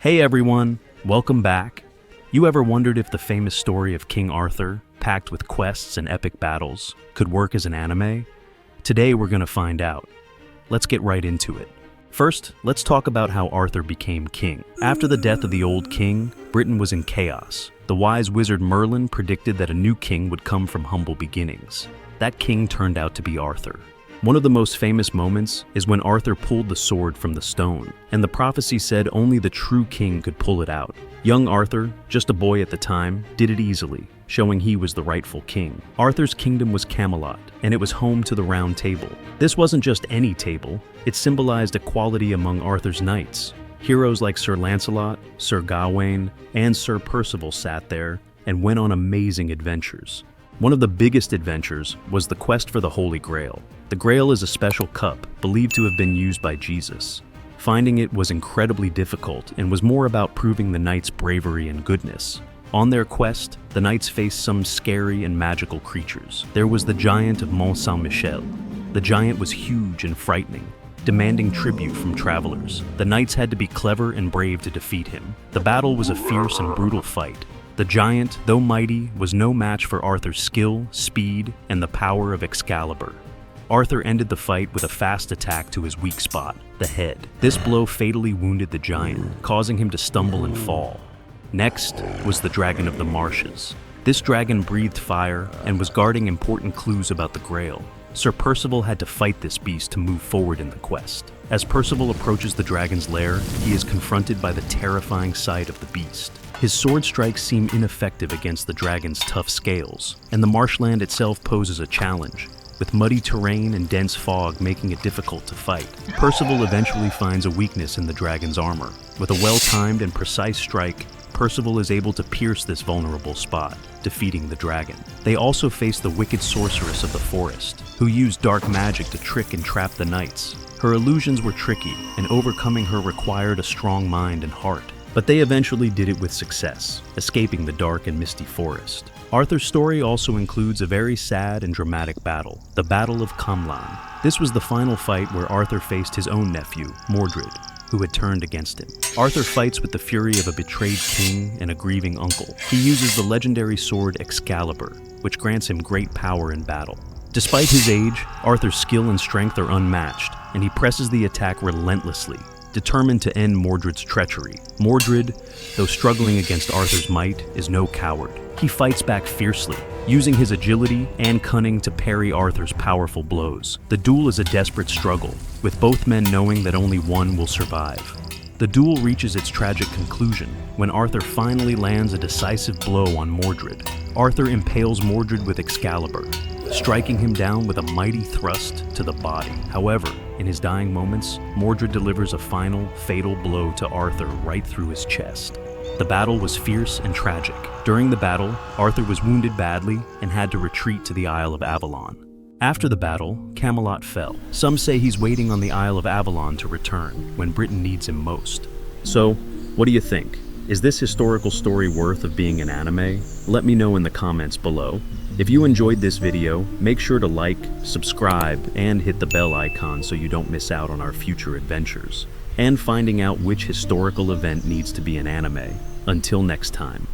Hey everyone, welcome back. You ever wondered if the famous story of King Arthur, packed with quests and epic battles, could work as an anime? Today we're gonna find out. Let's get right into it. First, let's talk about how Arthur became king. After the death of the old king, Britain was in chaos. The wise wizard Merlin predicted that a new king would come from humble beginnings. That king turned out to be Arthur. One of the most famous moments is when Arthur pulled the sword from the stone, and the prophecy said only the true king could pull it out. Young Arthur, just a boy at the time, did it easily, showing he was the rightful king. Arthur's kingdom was Camelot, and it was home to the Round Table. This wasn't just any table, it symbolized equality among Arthur's knights. Heroes like Sir Lancelot, Sir Gawain, and Sir Percival sat there and went on amazing adventures. One of the biggest adventures was the quest for the Holy Grail. The Grail is a special cup believed to have been used by Jesus. Finding it was incredibly difficult and was more about proving the knights' bravery and goodness. On their quest, the knights faced some scary and magical creatures. There was the Giant of Mont Saint-Michel. The giant was huge and frightening, demanding tribute from travelers. The knights had to be clever and brave to defeat him. The battle was a fierce and brutal fight. The giant, though mighty, was no match for Arthur's skill, speed, and the power of Excalibur. Arthur ended the fight with a fast attack to his weak spot, the head. This blow fatally wounded the giant, causing him to stumble and fall. Next was the Dragon of the Marshes. This dragon breathed fire and was guarding important clues about the Grail. Sir Percival had to fight this beast to move forward in the quest. As Percival approaches the dragon's lair, he is confronted by the terrifying sight of the beast. His sword strikes seem ineffective against the dragon's tough scales, and the marshland itself poses a challenge, with muddy terrain and dense fog making it difficult to fight. Percival eventually finds a weakness in the dragon's armor. With a well-timed and precise strike, Percival is able to pierce this vulnerable spot, defeating the dragon. They also face the wicked sorceress of the forest, who used dark magic to trick and trap the knights. Her illusions were tricky, and overcoming her required a strong mind and heart. But they eventually did it with success, escaping the dark and misty forest. Arthur's story also includes a very sad and dramatic battle, the Battle of Camlann. This was the final fight where Arthur faced his own nephew, Mordred, who had turned against him. Arthur fights with the fury of a betrayed king and a grieving uncle. He uses the legendary sword Excalibur, which grants him great power in battle. Despite his age, Arthur's skill and strength are unmatched, and he presses the attack relentlessly, determined to end Mordred's treachery. Mordred, though struggling against Arthur's might, is no coward. He fights back fiercely, using his agility and cunning to parry Arthur's powerful blows. The duel is a desperate struggle, with both men knowing that only one will survive. The duel reaches its tragic conclusion when Arthur finally lands a decisive blow on Mordred. Arthur impales Mordred with Excalibur, striking him down with a mighty thrust to the body. However, in his dying moments, Mordred delivers a final, fatal blow to Arthur right through his chest. The battle was fierce and tragic. During the battle, Arthur was wounded badly and had to retreat to the Isle of Avalon. After the battle, Camelot fell. Some say he's waiting on the Isle of Avalon to return when Britain needs him most. So, what do you think? Is this historical story worth of being an anime? Let me know in the comments below. If you enjoyed this video, make sure to like, subscribe, and hit the bell icon so you don't miss out on our future adventures, and finding out which historical event needs to be an anime. Until next time.